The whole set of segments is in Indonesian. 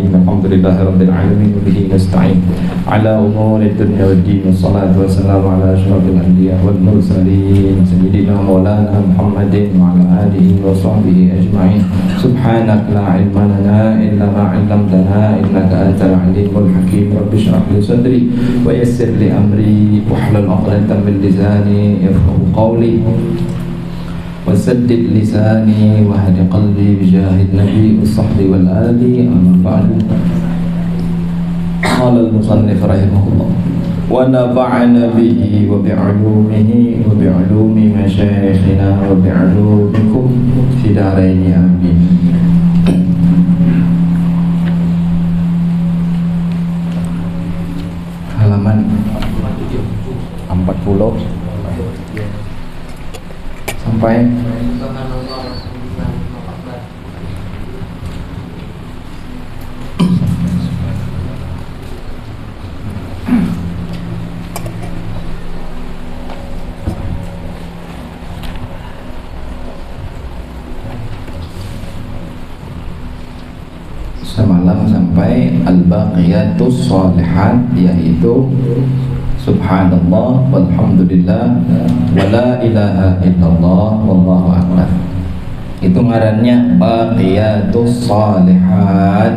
الرحيم الحمد لله رب العالمين وبه نستعين على أمور الدنيا والدين والصلاة والسلام على أشرف الأنبياء والمرسلين سيدنا مولانا محمد وعلى آله وصحبه أجمعين سبحانك لا علم لنا إلا ما علمتنا إنك أنت العليم الحكيم رب اشرح لي صدري ويسر لي أمري واحلل عقدة من لساني يفقهوا قولي وسدد لساني وهد قلبي بجاه النبي والصحب والآل أما بعد قال المصنف رحمه الله ونفعنا به وبعلومه وبعلوم مشايخنا وبعلومكم في دارين آمين. Halaman 40 sampai semalam sampai al-baqiyatus shalihat, yaitu subhanallah walhamdulillah wala ilaha illallah wallahu akbar. Itu ngarannya baqiyatus shalihat.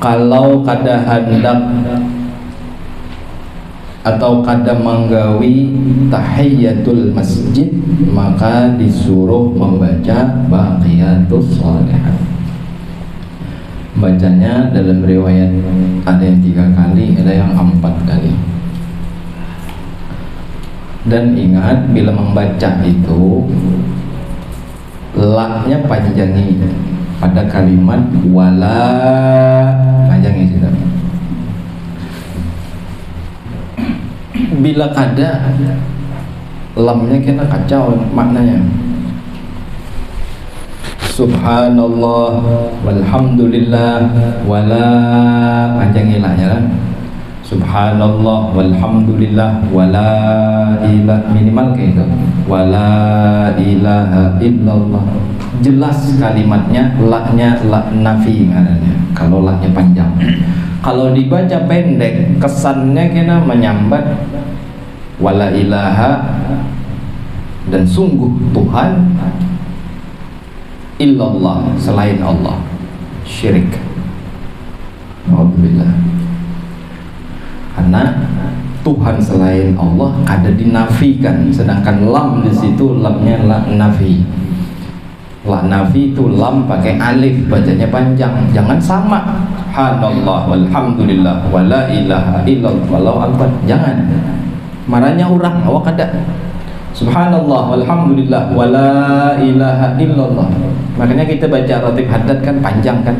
Kalau kada hendak atau kada menggawi tahiyatul masjid, maka disuruh membaca baqiyatus shalihat. Bacanya dalam riwayat ada yang 3 kali, ada yang 4 kali. Dan ingat, bila membaca itu la-nya panjangi pada kalimat wala, panjangi sudah. Bila kada lamnya kena kacau maknanya. Subhanallah walhamdulillah wala, panjangi la-nya lah. Subhanallah walhamdulillah wala ilaha, minimal kayak itu, wala ilaha illallah. Jelas kalimatnya, la-nya la nafi ngaranya kalau la-nya panjang. Kalau dibaca pendek kesannya kena menyambat wala ilaha dan sungguh Tuhan illallah, selain Allah, syirik. Alhamdulillah. Karena Tuhan selain Allah kada dinafikan, sedangkan lam di situ lamnya la nafi. La nafi itu lam pakai alif, bacanya panjang. Jangan sama subhanallah walhamdulillah wala ilaha illallah wallahu akbar. Jangan. Marahnya orang awak kada. Subhanallah walhamdulillah wala ilaha illallah. Makanya kita baca ratib haddad kan panjang kan.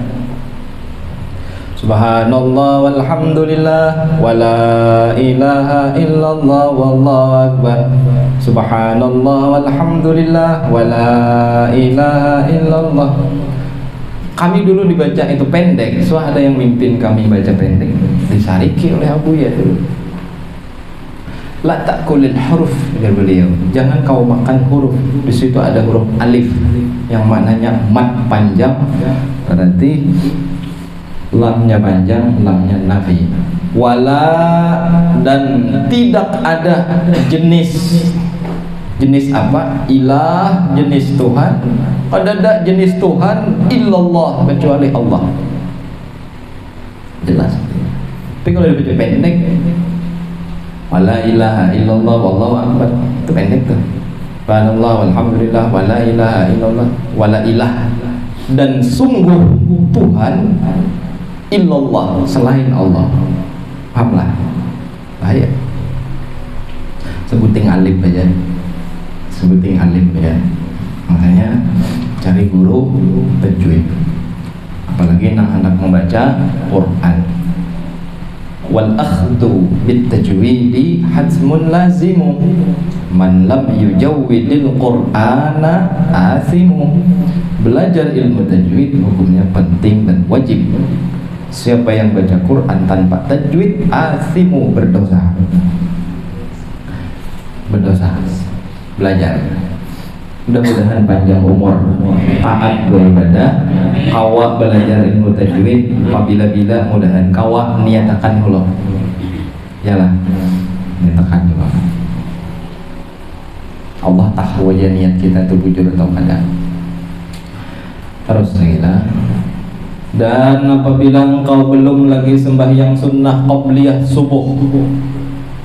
Subhanallah walhamdulillah wala ilaha illallah wallahu akbar. Subhanallah walhamdulillah wala ilaha illallah. Kami dulu dibaca itu pendek, so ada yang mimpin kami baca pendek, disariki oleh Abu ya dulu. La ta'kulil huruf, kata beliau. Jangan kau makan huruf. Di situ ada huruf alif yang maknanya mat panjang, berarti lamnya panjang, lamnya nafi. Wala, dan tidak ada jenis apa? Ilah, jenis Tuhan. Ada jenis Tuhan illallah, kecuali Allah. Jelas. Tapi kalau dibaca pendek, wala ilaha illallah wallahu akbar, itu pendek tuh. Subhanallah walhamdulillah wala ilaha illallah wala ilah, dan sungguh Tuhan illallah, selain Allah. Pahamlah? Bahaya. Sebuting alif aja. Sebuting alif ya. Makanya cari guru tajwid. Apalagi anak membaca Quran. Wal akhdhu bit tajwidi hatmun lazimu man lam yujawwidil qur'ana asimu. Belajar ilmu tajwid hukumnya penting dan wajib. Siapa yang baca Quran tanpa tajwid, asimu, berdosa. Berdosa. Belajar. Mudah-mudahan panjang umur, taat beribadah, kawa belajar ilmu tajwid, apabila mudahan kawa niatakan Allah. Yalah, niatakan juga. Allah tahu aja niat kita itu bujur atau kada. Terus lagi lah. Dan apabila engkau belum lagi sembahyang sunnah qabliyah subuh,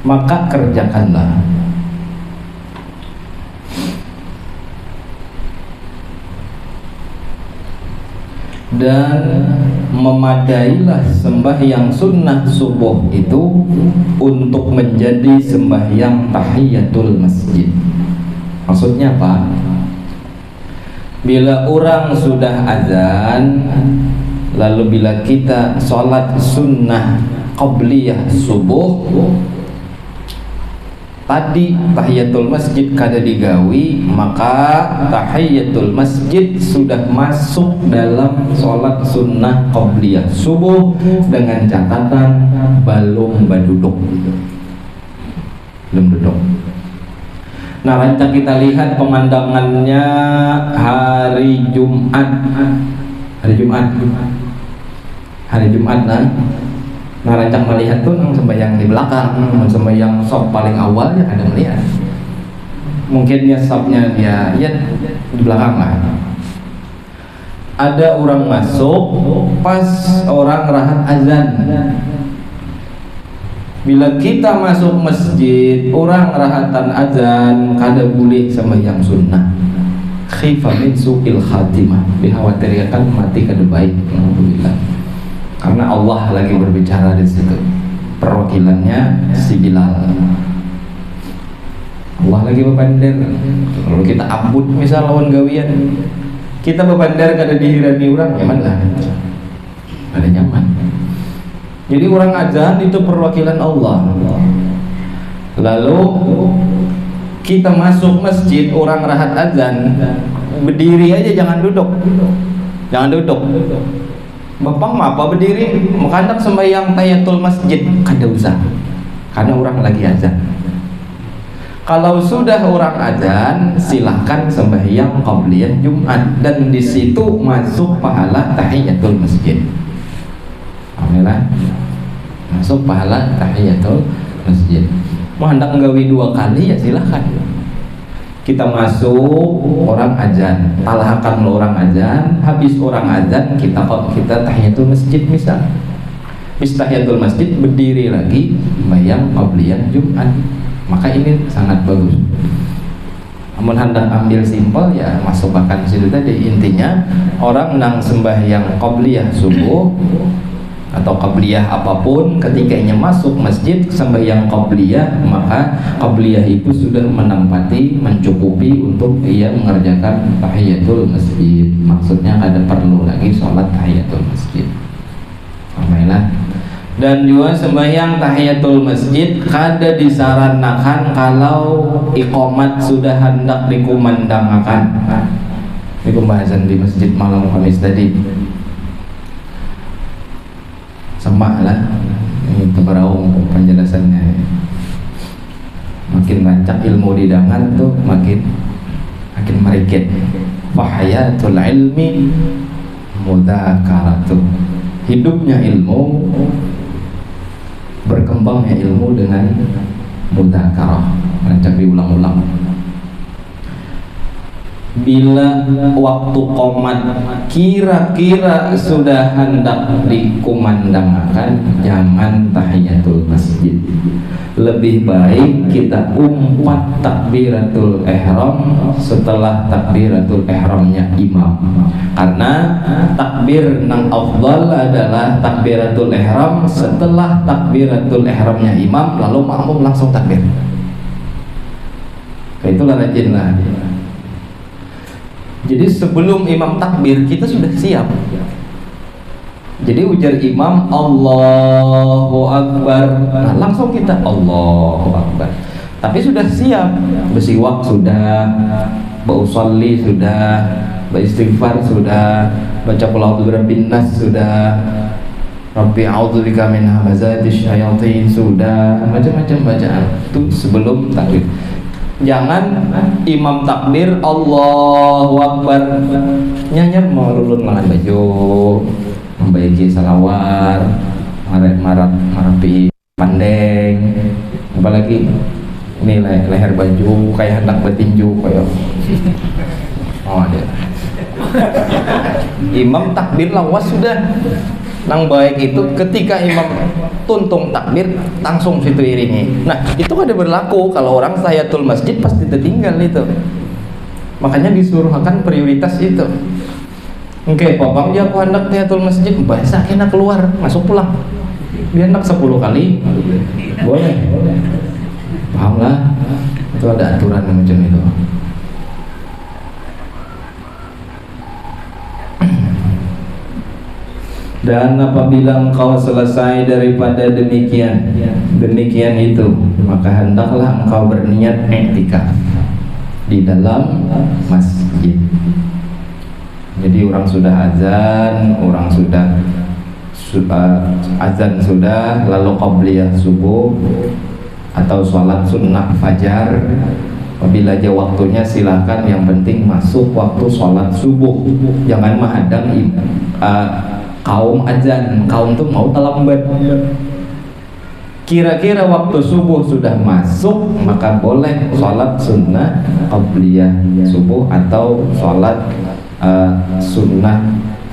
maka kerjakanlah. Dan memadailah sembahyang sunnah subuh itu untuk menjadi sembahyang tahiyatul masjid. Maksudnya apa? Bila orang sudah azan, lalu bila kita sholat sunnah qabliyah subuh, tadi tahiyatul masjid kada digawi, maka tahiyatul masjid sudah masuk dalam sholat sunnah qabliyah subuh dengan catatan belum berduduk. Belum duduk. Nah, rancang kita lihat pemandangannya hari Jumat. Hari Jumat nah rancang melihat tuh nang sembahyang di belakang, sembahyang sop paling awal ya ada melihat. Mungkin ya sopnya dia ya di belakang lah. Ada orang masuk pas orang rahat azan. Bila kita masuk masjid, orang rahatan azan kada boleh sembahyang sunnah. Khifa min su'il khatimah, dikhawatirkan mati kada baik. Alhamdulillah. Karena Allah lagi berbicara di situ. Perwakilannya si Bilal. Allah lagi bebandir. Kalau kita ambut misal lawan gawian, kita bebandir kada dihirani orang, nyaman lah. Ada nyaman. Jadi orang azan itu perwakilan Allah. Lalu kita masuk masjid, orang rahat azan, berdiri aja, jangan duduk. Jangan duduk. Bapak apa berdiri? Makanak sembahyang tahiyatul masjid kada usah. Karena orang lagi azan. Kalau sudah orang azan, silahkan sembahyang qabliyah Jumat dan di situ masuk pahala tahiyatul masjid. Alhamdulillah. Masuk pahala tahiyatul masjid. Mau hendak nggawi 2 kali ya silahkan. Kita masuk orang azan, talhakan orang azan, habis orang azan kita tahiyatul masjid misal. Habis tahiyatul masjid berdiri lagi sembahyang qabliyah Jumat. Maka ini sangat bagus. Namun hendak ambil simpel ya masukkan situ tadi, intinya orang nang sembahyang qabliyah subuh atau qabliyah apapun, ketikanya masuk masjid sembahyang qabliyah, maka qabliyah itu sudah menempati, mencukupi untuk ia mengerjakan tahiyatul masjid. Maksudnya ada perlu lagi sholat tahiyatul masjid. Alhamdulillah. Dan juga sembahyang tahiyatul masjid kada disarankan kalau iqamat sudah hendak dikumandangkan. Ini pembahasan di masjid malam Kamis tadi. Semak lah, ini berau penjelasannya. Makin rancak ilmu didangan tuh makin merikit. Fahayatul ilmi mudzakaratuh. Hidupnya ilmu, berkembangnya ilmu dengan mudzakarah, rancak diulang-ulang. Bila waktu qomat kira-kira sudah hendak dikumandangkan, jangan tahiyatul masjid. Lebih baik kita umpat takbiratul ihram setelah takbiratul ihramnya imam. Karena takbir nang afdal adalah takbiratul ihram setelah takbiratul ihramnya imam, lalu makmum langsung takbir. Itulah rajinlah. Jadi sebelum imam takbir kita sudah siap. Jadi ujar imam Allahu Akbar, nah, langsung kita Allahu Akbar. Tapi sudah siap, bersiwak sudah, bausolli sudah, beristighfar sudah, baca qul a'udzu birabbin nas sudah, Rabbi a'udzubika min hamazatish syayatin sudah, macam-macam bacaan itu sebelum takbir. Jangan imam takbir Allahu Akbar nyanyar mau lulun lengan baju, membaiki salawar, marapi pandeng, apalagi ini leher baju kayak hendak bertinju kayak oh dia imam takbir lawas sudah nang baik itu ketika imam tuntung takbir langsung situ iringi. Nah itu ada berlaku kalau orang tahiyatul masjid pasti tertinggal itu, makanya disuruh akan prioritas itu. Oke, popang dia aku hendak tahiyatul masjid bahasa kena keluar masuk pulang dia hendak 10 kali boleh, paham lah, itu ada aturan macam itu. Dan apabila engkau selesai daripada demikian itu, maka hendaklah engkau berniat i'tikaf di dalam masjid. Jadi orang sudah azan, orang sudah azan sudah, lalu qabliyah subuh atau sholat sunnah fajar, apabila aja waktunya silakan, yang penting masuk waktu sholat subuh, jangan menghadang kaum azan, kaum tuh mau terlambat. Kira-kira waktu subuh sudah masuk, maka boleh sholat sunnah qabliyah subuh atau sholat sunnah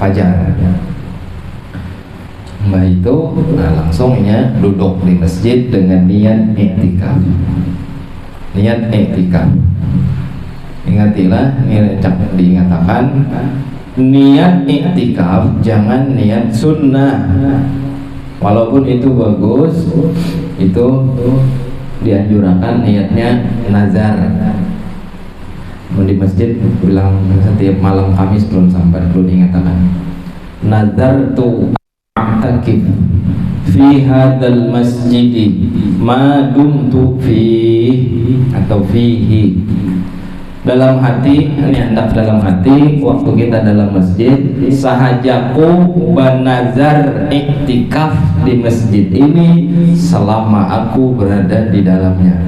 fajar. Mbah itu langsungnya duduk di masjid dengan niat i'tikaf. Niat i'tikaf. Ingatilah, diingatakan niat i'tikaf, jangan niat sunnah. Walaupun itu bagus, itu dianjurkan niatnya nazar. Di masjid bilang setiap malam Kamis belum sampai perlu diingatakan nazar tu a'takif fi hadzal masjid ma dumtu fihi atau fihi. Dalam hati, ini hendak dalam hati waktu kita dalam masjid, sahajaku banazar iktikaf di masjid ini selama aku berada di dalamnya.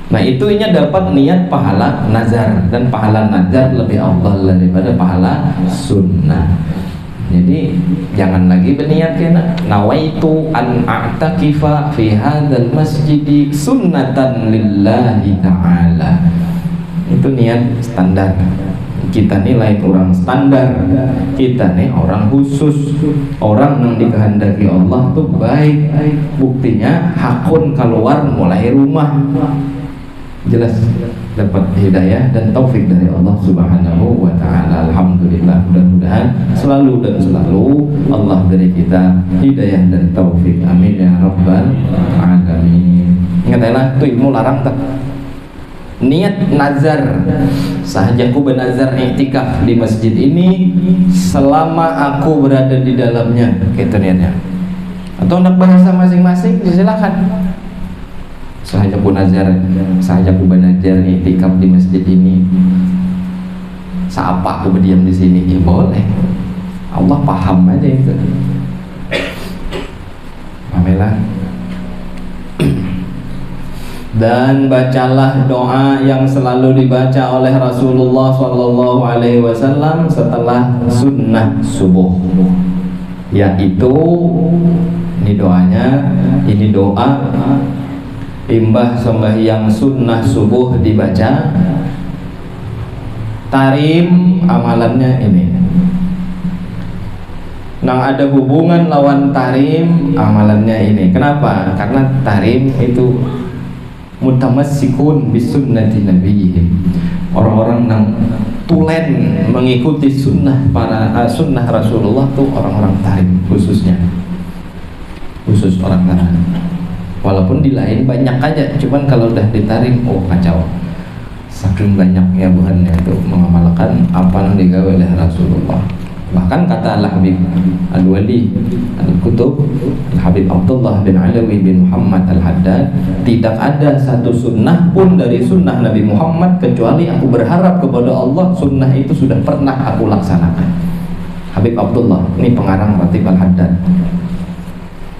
Nah itunya dapat niat pahala nazar, dan pahala nazar lebih afdal daripada pahala sunnah. Jadi jangan lagi berniat kena nawaitu an a'takifa fi hadzal masjid sunnatan lillahi ta'ala. Itu niat standar. Kita nih lain orang standar, kita nih orang khusus, orang yang dikehendaki Allah tuh baik. Buktinya hakun keluar mulai rumah, jelas dapat hidayah dan taufik dari Allah Subhanahu wa ta'ala. Alhamdulillah, mudah-mudahan selalu dan selalu Allah beri kita hidayah dan taufik, amin ya rabbal alamin. Ingatlah itu ilmu larang tak? Niat nazar, sahajaku bernazar i'tikaf di masjid ini selama aku berada di dalamnya, gitu niatnya. Atau nak bahasa masing-masing silakan. Sahajaku nazar, sahajaku bernazar i'tikaf di masjid ini. Siapa aku berdiam di sini? Ya boleh. Allah paham aja itu. Pamelah. Dan bacalah doa yang selalu dibaca oleh Rasulullah SAW setelah sunnah subuh, yaitu ini doanya, ini doa imbah sembahyang sunnah subuh dibaca. Tarim amalannya ini. Nang ada hubungan lawan tarim amalannya ini. Kenapa? Karena tarim itu mutamassikun bisunnati nabiyihim, orang-orang yang tulen mengikuti sunnah sunnah Rasulullah tuh orang-orang tarim, khusus orang tarim. Walaupun di lain banyak aja, cuman kalau udah ditarim oh kacau, saking banyaknya buhannya itu mengamalkan apa yang digawe oleh Rasulullah. Bahkan kata Al-Habib Al-Wali Al-Kutub Al-Habib Abdullah bin Alawi bin Muhammad Al-Haddad, tidak ada satu sunnah pun dari sunnah Nabi Muhammad kecuali aku berharap kepada Allah sunnah itu sudah pernah aku laksanakan. Habib Abdullah ini pengarang Ratib Al-Haddad.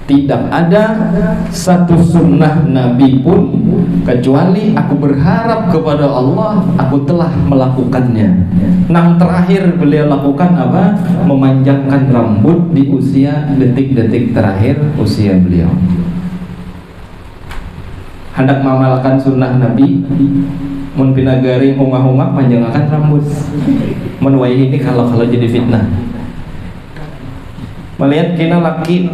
Tidak ada satu sunnah Nabi pun kecuali aku berharap kepada Allah aku telah melakukannya. Yang terakhir beliau lakukan apa? Memanjangkan rambut di usia detik-detik terakhir usia beliau. Hendak mengamalkan sunnah Nabi, mun pinagaring hongah-hongah panjangkan rambut. Mun wae ini kalau jadi fitnah. Melihat kena laki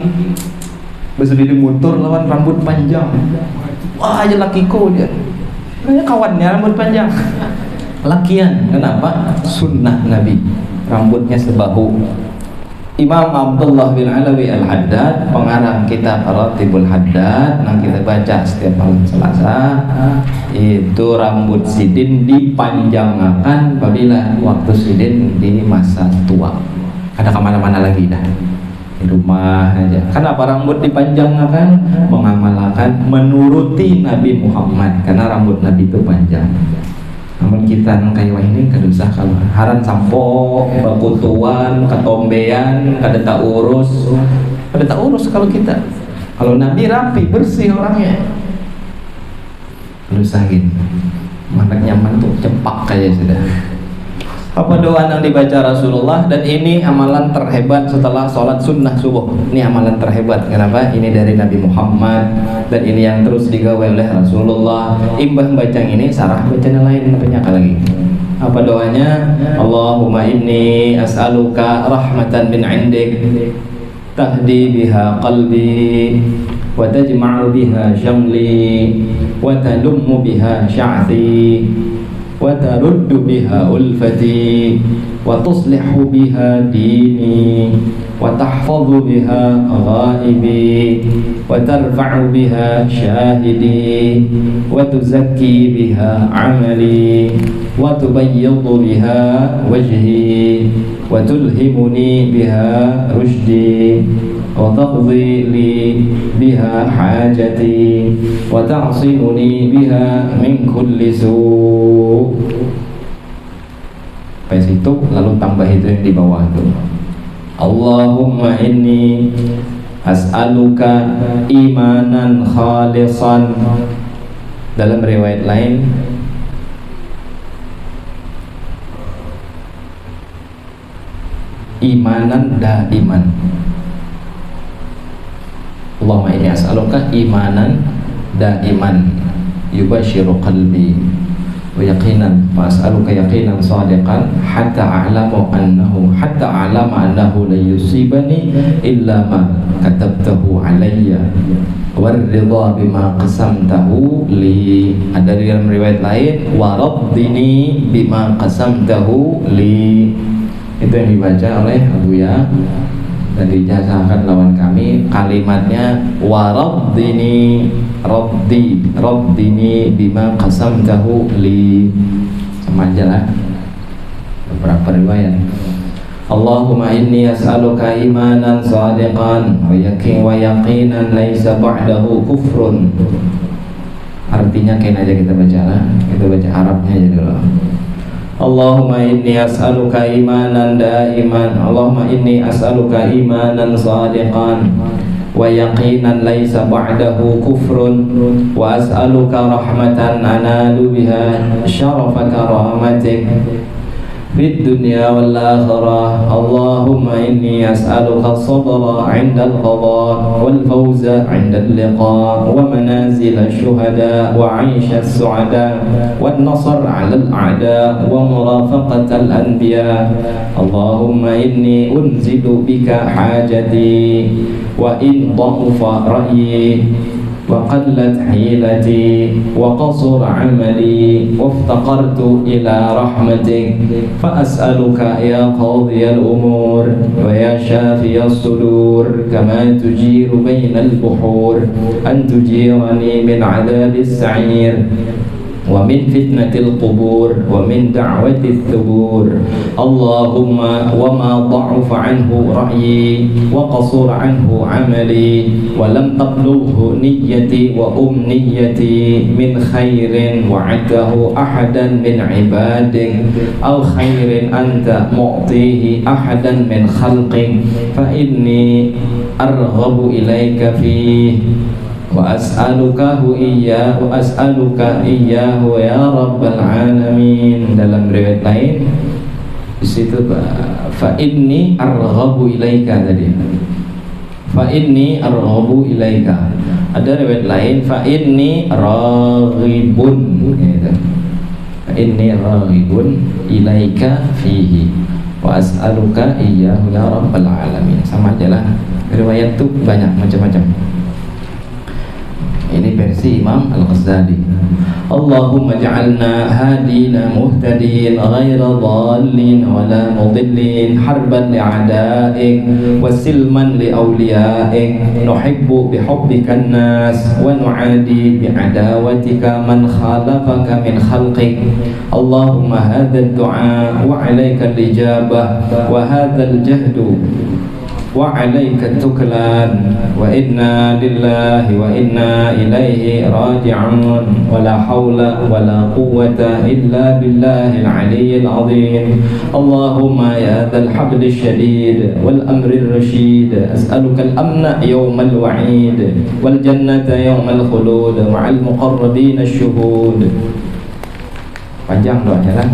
bersendiri motor lawan rambut panjang, wah aja lakiku dia, kawannya rambut panjang, lakian. Kenapa? Sunnah Nabi, rambutnya sebahu. Imam Abdullah bin Alawi Al-Haddad, pengarang kitab Ratibul Haddad yang kita baca setiap malam Selasa, itu rambut sidin dipanjangkan apabila waktu sidin di masa tua. Ada kemana-mana lagi dah, di rumah aja. Kenapa rambut dipanjangkan? Mengamalkan, menuruti Nabi Muhammad, karena rambut Nabi itu panjang. Namun kita nang kayak ini kadusah kalau haran sampo, bakutuan, ketombean, kada tak urus kalau kita. Kalau Nabi rapi, bersih orangnya. Kadusah gini, mana nyaman tuh cepak kayak sudah. Apa doa yang dibaca Rasulullah, dan ini amalan terhebat setelah sholat sunnah subuh. Ini amalan terhebat. Kenapa? Ini dari Nabi Muhammad, dan ini yang terus digawe oleh Rasulullah. Imbah baca ini, sarah bacaan lain penyaka lagi. Apa doanya? Allahumma inni as'aluka rahmatan min indik tahdi biha qalbi wa tajma'u biha syamli wa talummu biha sya'thi wa taruddu biha ulfati wa tuslihu biha dini wa tahfadhu biha ghaibi wa tarfa'u biha syahidi wa tuzakki biha amali wa tubayyidhu biha wajhi wa tulhimuni biha rushdi wa taqdi li biha hajati wa ta'simuni biha min kulli su'. Sampai situ, lalu tambah itu yang di bawah itu. Allahumma inni as'aluka imanan khalisan. Dalam riwayat lain, imanan daiman. Allahumma inni as'aluka imanan daiman yubashiru qalbi wa yaqinan wa as'aluka yaqinan sadiqan hatta a'lama annahu la yusibani illa ma katabtahu alayya warridha bima qasamtahu li. Ada dalam riwayat lain waraddini bima qasamtahu li. Itu yang dibaca oleh Abu Ya dan dijazakan lawan kami. Kalimatnya waraddini raddini bima qasamtahu li. Sama aja lah, beberapa riwayat. Allahumma inni as'aluka imanan sadiqan wa yaqinan laisa ba'dahu kufrun. Artinya kain aja kita baca lah, kita baca Arabnya aja dulu. Allahumma inni as'aluka imanan daiman. Allahumma inni as'aluka imanan sadiqan wa yaqinan laisa ba'dahu kufrun wa as'aluka rahmatan analu biha syarafa karamatik fid dunya wal akhirah. Allahumma inni as'aluka as-sabra 'inda al-qada wal fawza 'inda al-liqa wa manazil ash-shuhada wa 'aisha as-su'ada wan nasr 'ala al-a'da wa murafaqat al-anbiya. Allahumma inni unzilu bika hajati wa in dha'afa ra'yi wa qallat hilati wa qasura amali waftaqartu ila rahmatik fa as'aluka ya qadiyal umur wa ya shafiyas sudur kama tujiru bainal buhur an tujirani min adabis sa'ir ومن فتنة القبور ومن دعوة الثبور اللهم وما ضعف عنه رأيي وقصر عنه عملي ولم تبلغه نيتي وأمنيتي من خير وعده أحدا من عبادك أو خير أنت معطيه أحدا من خلقك فإني أرغب إليك فيه وأسألك إياه يا رب العالمين. Dalam riwayat lain di situ fa inni arghabu ilaika tadi. Fa inni arghabu ilaika. Ada riwayat lain fa inni raghibun gitu. Fa inni raghibun ilaika fihi wa as'aluka iyyahu ya rabbal alamin. Sama aja lah. Riwayat tuh banyak macam-macam. Ini versi Imam Al-Ghazali. Allahumma ja'alna hadina muhtadin ghaira dhalin wala mudillin harban li'adaik wa silman li'awliyaik nuhibbu bihubbika an-nas wa nu'adi bi'adawatika man khalafaka min khalqik. Allahumma hadha ad-du'a wa 'alaika al-ijabah wa hadha al-jahdu وعليك التكلان وإنا لله وإنا إليه راجعون ولا حول ولا قوة إلا بالله العلي العظيم. اللهم يا ذا الحبل الشديد والأمر الرشيد أسألك الأمن يوم الوعيد والجنة يوم الخلود مع المقربين الشهود. Panjang doanya kan?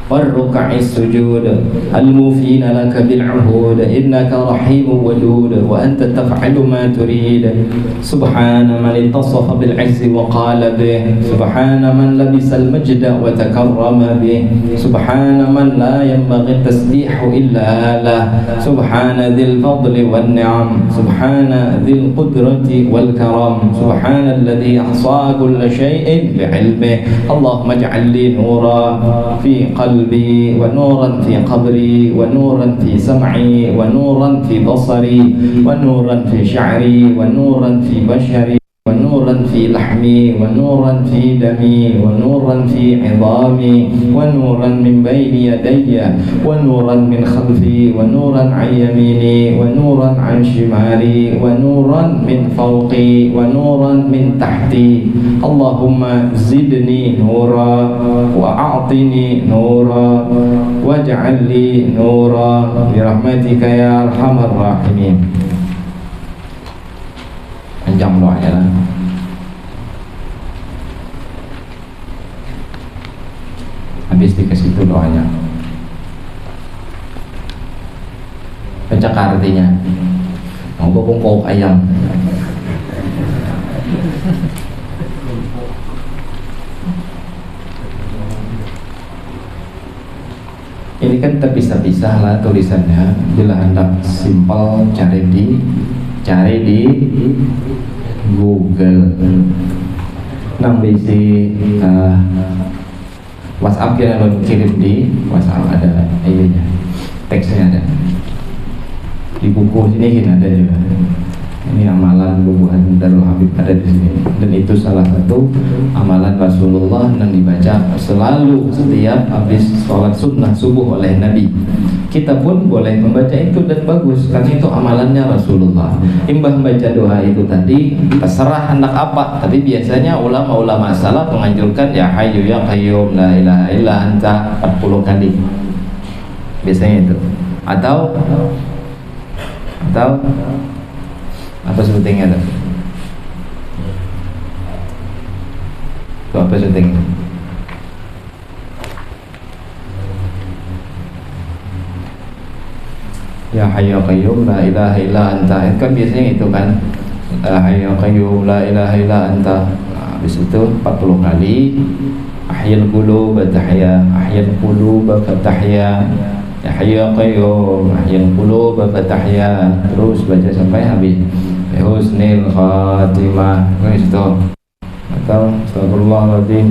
والركع السجود الموفين لك بالعهود إنك رحيم ودود وأنت تفعل ما تريد. سبحان من اتصف بالعز وقال به سبحان من لبس المجد وتكرم به سبحان من لا ينبغي التسبيح إلا له سبحان ذي الفضل والنعم سبحان ذي القدرة والكرم سبحان الذي أحصى كل شيء بعلمه. اللهم اجعل لي نورا في قلبي ونورا في قبري ونورا في سمعي ونورا في بصري ونورا في شعري ونورا في بشري ونورا في لحمي ونورا في دمي ونورا في عظامي ونورا من بين يدي ونورا من خلفي ونورا عن يميني ونورا عن شمالي ونورا من فوقي ونورا من تحتي. اللهم زدني نورا وأعطني نورا واجعل لي نورا برحمتك يا أرحم الراحمين. Panjang doanya lah. Habis dikasih itu doanya. Baca artinya. Mau bongkok ayam. Ini kan terpisah-pisah lah tulisannya. Bila hendak simpel cari di Google. Nang bisi WhatsApp kita kirim di WhatsApp ada ininya, teksnya ada. Di buku sini ada juga. Ini amalan bubuhan Darul Habib ada di sini. Dan itu salah satu amalan Rasulullah yang dibaca selalu setiap habis sholat sunnah subuh oleh Nabi. Kita pun boleh membaca itu dan bagus karena itu amalannya Rasulullah. Imbah membaca doa itu tadi terserah hendak apa, tapi biasanya ulama-ulama salaf menganjurkan ya hayyu ya qayyum la ilaha illa anta 40 kali. Biasanya itu. Atau apa sebutannya tuh? Itu apa sebutannya? Ya Hayyu ya Qayyum la ilaha illa anta. Itu kan biasanya itu kan. La Hayyu ya Qayyum la ilaha illa anta. Habis itu 40 kali. Ahyil qulub tahya, ahyil qulub fatahya. Ya Hayyu ya Qayyum, ahyil qulub fatahya. Terus baca sampai habis. Husnil khatimah. Itu. Atau astagfirullahaladzim.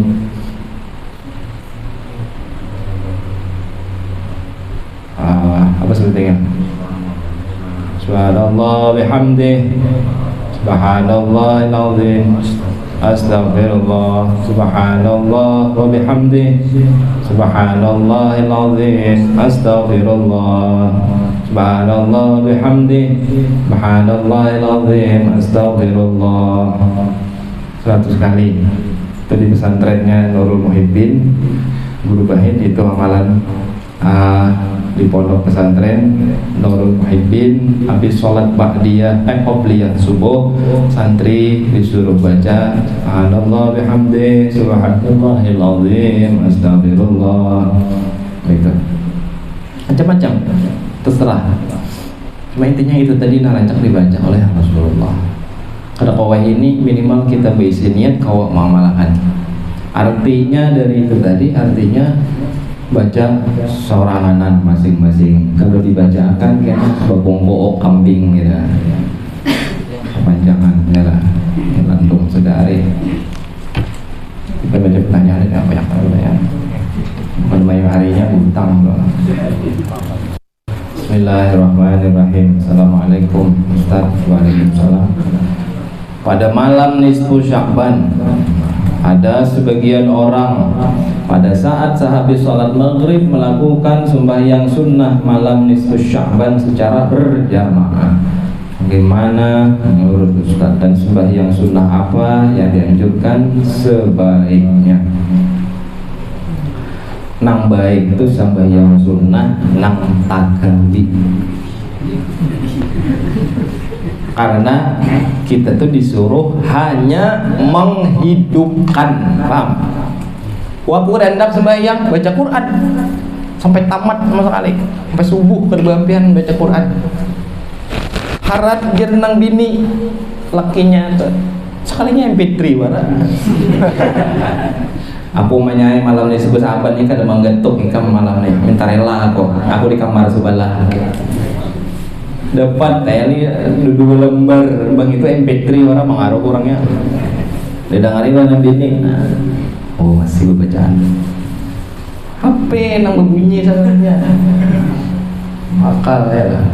Apa sebetulnya? Subhanallah bihamdih, subhanallahil azim, astaghfirullah, subhanallah wa bihamdi, subhanallahil azim, astaghfirullah, subhanallah bihamdi, subhanallahil azim, astaghfirullah. 100 kali. Itu di pesantrennya Nurul Muhibbin, Guru Bahid. Itu amalan di pondok pesantren Nurul Muhibbin. Habis sholat ba'diyah qobliyah subuh, santri disuruh baca subhanallah bihamdi, subhanallahil azim, astaghfirullah. Gitu. Macam-macam, terserah. Cuma intinya itu tadi narancak dibaca oleh Rasulullah. Karena kawah ini minimal kita berisi niat kawah mamalahan. Artinya dari itu tadi, artinya baca soranganan masing-masing. Kalau dibacakan kayak babongko kambing gitu. Kepanjangan ya lah, lantung sedari. Kita baca pertanyaan apa yang pertanyaan? Bukan banyak harinya utang loh. Bismillahirrahmanirrahim. Assalamualaikum Ustaz. Waalaikumsalam. Pada malam nisfu Sya'ban, ada sebagian orang pada saat sehabis sholat maghrib melakukan sembahyang sunnah malam nisfu Sya'ban secara berjamaah. Bagaimana menurut Ustaz, dan sembahyang sunnah apa yang dianjurkan sebaiknya? Nang baik itu sembahyang sunnah nang tagawi. Karena kita tuh disuruh hanya menghidupkan, paham? Waktu hendak sembahyang baca Quran sampai tamat sama sekali, sampai subuh kerbampian baca Quran. Harat jenang bini lakinya tuh sekalinya MP3 wara. Aku menyai malam ini sebut sahabat ini kan menggetuk ikam malam ini minta rela aku di kamar sebelah. Dapat teli dua lembar bang itu MP3 orang mengaruh kurangnya. Didengarin lah bini. Oh masih bacaan. HP nang berbunyi salahnya. Akal ya.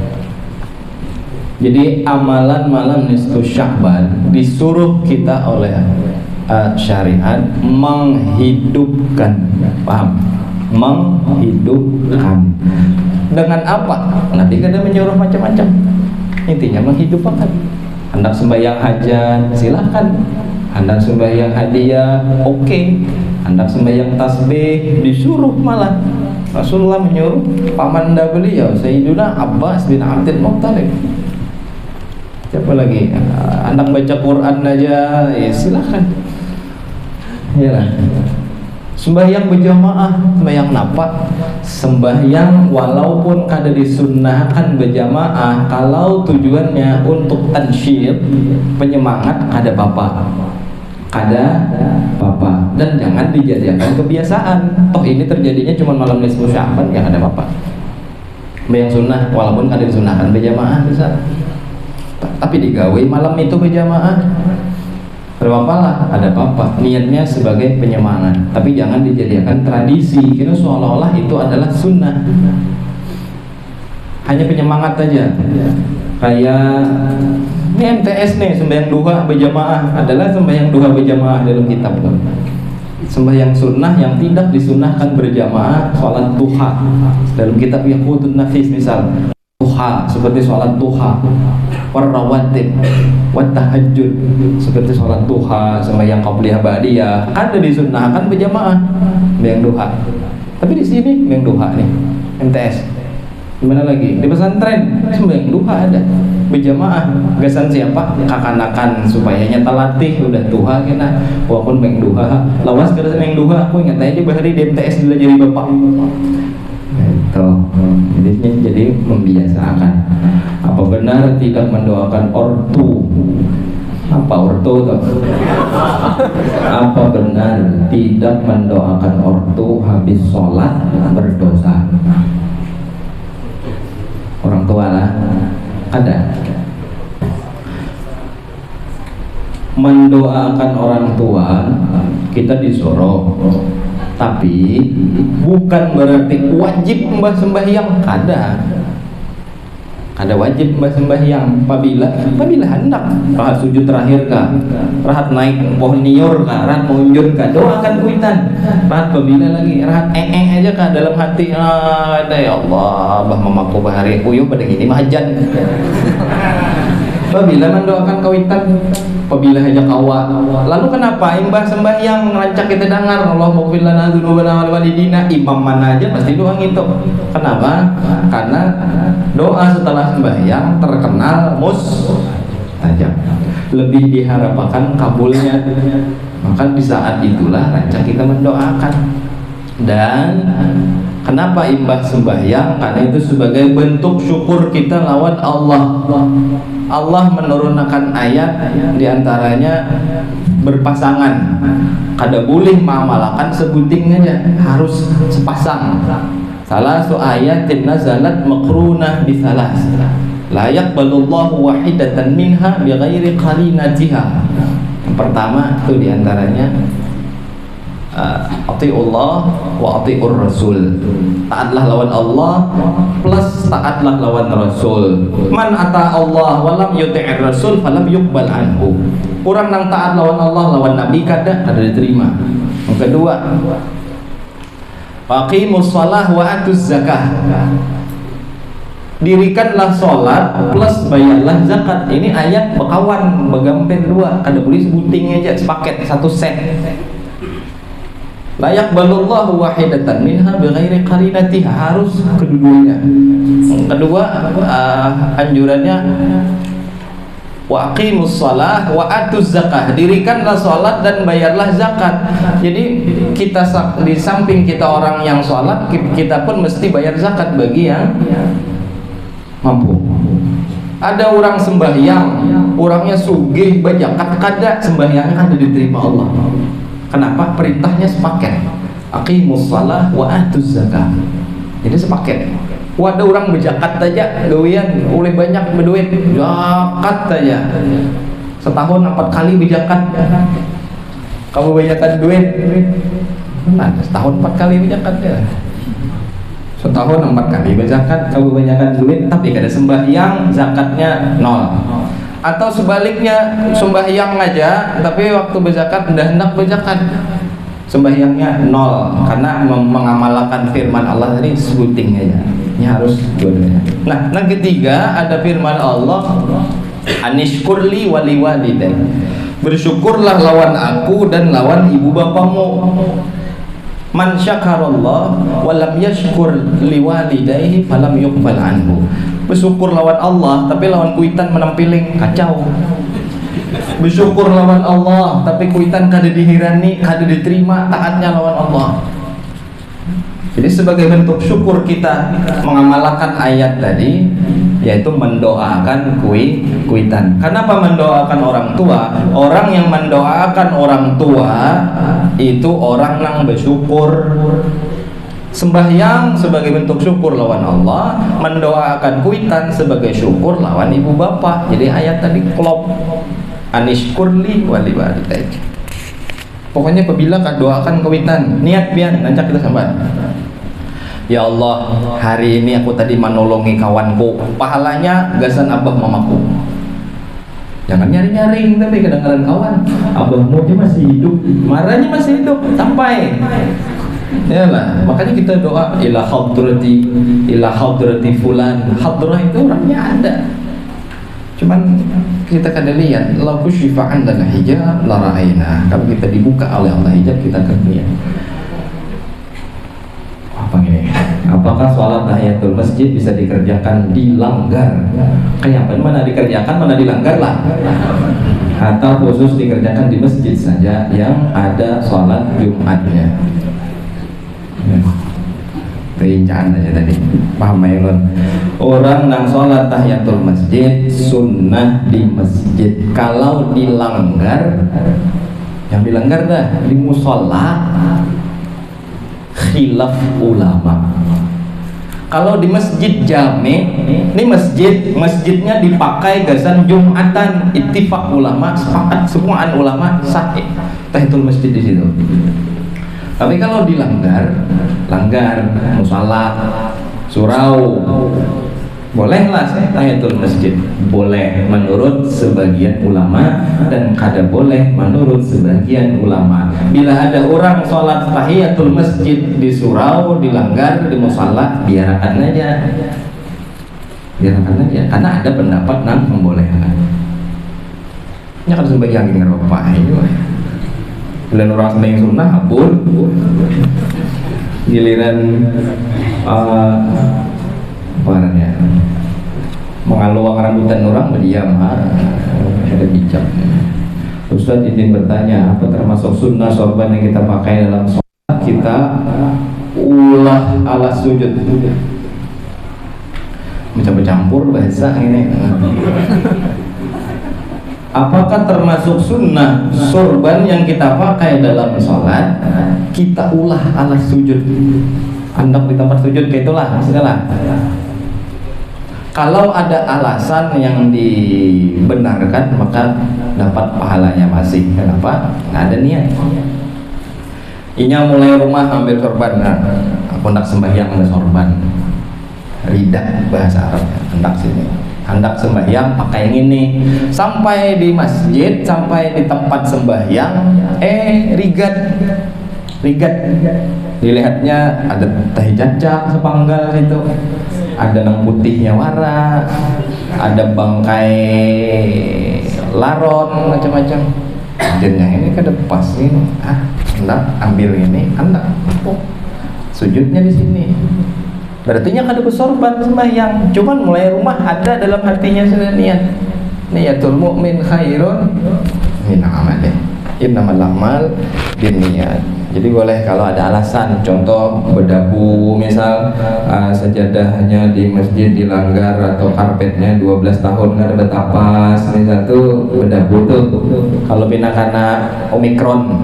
Jadi amalan malam nisfu Sya'ban disuruh kita oleh syariat menghidupkan, paham? Menghidupkan. Dengan apa? Nabi kada menyuruh macam-macam. Intinya menghidupkan. Hendak sembahyang hajat, silahkan. Hendak sembahyang hadiah, oke. Hendak sembahyang tasbih, disuruh malah. Rasulullah menyuruh paman beliau Sayyiduna Abbas bin Abdul Muttalib. Siapa lagi? Hendak baca Quran aja, ya silahkan. Ya. Sembahyang berjamaah, sembahyang napa? Sembahyang walaupun kada disunnahkan berjamaah, kalau tujuannya untuk tansyid, penyemangat, kada apa-apa. Kada apa-apa. Dan jangan dijadikan kebiasaan. Toh ini terjadinya cuma malam nisfu Sya'ban, ya kada apa-apa. Sembahyang sunnah walaupun kada disunnahkan berjamaah bisa. Tapi digawe malam itu berjamaah, berapa-apalah, ada apa-apa. Niatnya sebagai penyemangat, tapi jangan dijadikan tradisi. Kira seolah-olah itu adalah sunnah, hanya penyemangat aja. Kayak ini MTS nih, sembahyang duha berjamaah adalah sembahyang duha berjamaah dalam kitab. Sembahyang sunnah yang tidak disunnahkan berjamaah, sholat duha dalam kitab Yaqutun Nafis misal. Duha seperti sholat duha, warrawatib, wattahajud seperti sholat duha, sembahyang qabliyah ba'diyah ada disunnahkan berjamaah sembahyang duha. Tapi di sini sembahyang duha nih MTS. Gimana lagi di pesantren sembahyang duha ada berjamaah. Gasan siapa? Kakanakan supaya nyata latih udah duha kena walaupun sembahyang duha lawas kada sembahyang duha. Aku ingat aja bahari di MTS dulu jadi bapak. Jadi membiasakan. Apa benar tidak mendoakan ortu? Apa ortu tuh? Apa benar tidak mendoakan ortu habis sholat berdosa? Orang tua lah ada. Mendoakan orang tua kita disuruh, tapi bukan berarti wajib mbah sembahyang kada. Ada wajib sembahyang apabila hendak rahat sujud terakhir kah, rahat naik pohon niur kah, rahat munjun kah, doakan kuitan. Rahat apabila lagi rahat aja kah dalam hati, ada ya Allah bah mamaku bahari uyuh pada gini mahajan. Apabila mendoakan kawitan, apabila hajak awak. Lalu kenapa imbah sembahyang ngerancak kita dengar Allah maghfir lana dzunubana wal walidina, imam mana aja pasti doa gitu. Kenapa? Karena doa setelah sembahyang terkenal mustajab, lebih diharapkan kabulnya. Maka di saat itulah rancak kita mendoakan. Dan kenapa imbah sembahyang? Karena itu sebagai bentuk syukur kita lawan Allah. Allah menurunkan ayat diantaranya berpasangan. Kada boleh mengamalkan sebuting aja, harus sepasang. Salah satu ayat nazalat makrunah bisalas. La yaqbalullahu wahidatan minha bighairi qarinatiha. Yang pertama itu diantaranya atiullah wa atiur rasul, taatlah lawan Allah plus taatlah lawan Rasul. Man ata Allah wa lam yuti'ir rasul falam yuqbal anhu. Orang nang taat lawan Allah lawan Nabi kada diterima. Yang kedua, aqimus shalah wa atuz zakah. Dirikanlah sholat plus bayarlah zakat. Ini ayat bekawan begampen dua, kada boleh sebuting aja sepaket satu set. La yaqbalullahu wahidatan minha bighairi qarinatiha, harus kedudukannya. Kedua, anjurannya wa aqimus shalah wa atuz zakah. Dirikanlah salat dan bayarlah zakat. Jadi kita di samping kita orang yang salat, kita pun mesti bayar zakat bagi yang mampu. Ada orang sembahyang, orangnya sugih bajakat, kada sembahyangnya kada diterima Allah. Kenapa? Perintahnya sepaket. Aqimus shalah wa atuz zakah. Jadi sepaket. Ada orang berzakat aja gawian oleh banyak berduit, zakat aja. Setahun 4 kali berzakat. Kamu banyakkan duit. Nah, setahun 4 kali berzakat ya. Setahun 4 kali berzakat, kamu banyakkan duit tapi kada sembahyang, zakatnya 0. Atau sebaliknya, sembahyang aja tapi waktu berzakat hendak berzakat, sembahyangnya 0 karena mengamalkan firman Allah tadi sebuting aja. Ini harus dua-duanya. Nah, yang ketiga ada firman Allah, anishkurli wali walidai. Bersyukurlah lawan aku dan lawan ibu bapamu. Man syakarallah wa lam yashkur liwalidayhi falam yuqbal anhu. Bersyukur lawan Allah tapi lawan kuitan menampiling kacau. Bersyukur lawan Allah tapi kuitan kada dihirani, kada diterima taatnya lawan Allah. Jadi sebagai bentuk syukur kita mengamalkan ayat tadi, yaitu mendoakan kuitan. Kenapa mendoakan orang tua? Orang yang mendoakan orang tua itu orang yang bersyukur. Sembahyang sebagai bentuk syukur lawan Allah, mendoakan kuitan sebagai syukur lawan ibu bapak. Jadi ayat tadi klop, anishkurli wali walidai. Pokoknya apabila kau doakan kuitan, niat biar nanti kita sambat. Ya Allah, hari ini aku tadi menolongi kawanku, pahalanya gasan abah mamaku. Jangan nyari-nyari tapi kadang-kadang kawan, abahmu dia masih hidup, marahnya masih hidup, sampai. Ya lah, makanya kita doa ila hadrati fulan. Hadrah itu orangnya ada. Cuman kita kadang lihat, la kusyifa 'indana hijab la ra'aina. Kalau kita dibuka oleh Allah hijab, kita akan lihat. Apa ini? Apakah sholat tahiyatul masjid bisa dikerjakan di langgar? Kayak apa? Mana dikerjakan, mana dilanggar lah. Atau khusus dikerjakan di masjid saja yang ada sholat Jumatnya. Perincaan aja tadi, paham ya kan? Orang nang sholat tahiyatul masjid sunnah di masjid. Kalau dilanggar, yang dilanggar dah di musola, khilaf ulama. Kalau di masjid jami, ini masjidnya dipakai gasan Jumatan, ittifaq ulama, sepakat semua ulama sahih tahiyatul masjid di situ. Tapi kalau dilanggar, musola, surau, Bolehlah tahiyatul masjid, boleh menurut sebagian ulama dan kada boleh menurut sebagian ulama. Bila ada orang sholat tahiyatul masjid di surau, dilanggar di musalla, biarkan aja, karena ada pendapat yang membolehkan. Ini kan sembahyang ini ngeropak ini, dan orang sembahyang sunnah abul, giliran barangnya mengaluang rambutan orang berdiam, ada bijak. Ustaz izin bertanya, apa termasuk sunnah sorban yang kita pakai dalam sholat? Kita ulah alas sujud, mencampur bahasa ini. Apakah termasuk sunnah sorban yang kita pakai dalam sholat? Kita ulah alas sujud, andap di tempat sujud, kayak itulah maksudnya lah. Kalau ada alasan yang dibenarkan maka dapat pahalanya masih. Kenapa? Nggak ada niat. Inya mulai rumah ambil sorban, nah, aku nak sembahyang ambil sorban. Ridak bahasa Arabnya, hendak sini. Hendak sembahyang pakai yang ini. Sampai di masjid, sampai di tempat sembahyang, rigat. Dilihatnya ada teh jacak sepanggal itu, ada nang putihnya wara, ada bangkai laron macam-macam. Jennya ini kada pas ini, hendak ambil ini, hendak sujudnya di sini. Berarti nya kada bersorban sembahyang, cuman mulai rumah ada dalam hatinya sudah niat. Niatul mu'min khairun min amalih. Innamal a'mal binniyat. Jadi boleh kalau ada alasan, contoh berdabu misal, sajadahnya di masjid dilanggar atau karpetnya 12 tahun nggak ada betapas, misal tuh berdabu tuh. Kalau pindah karena Omikron,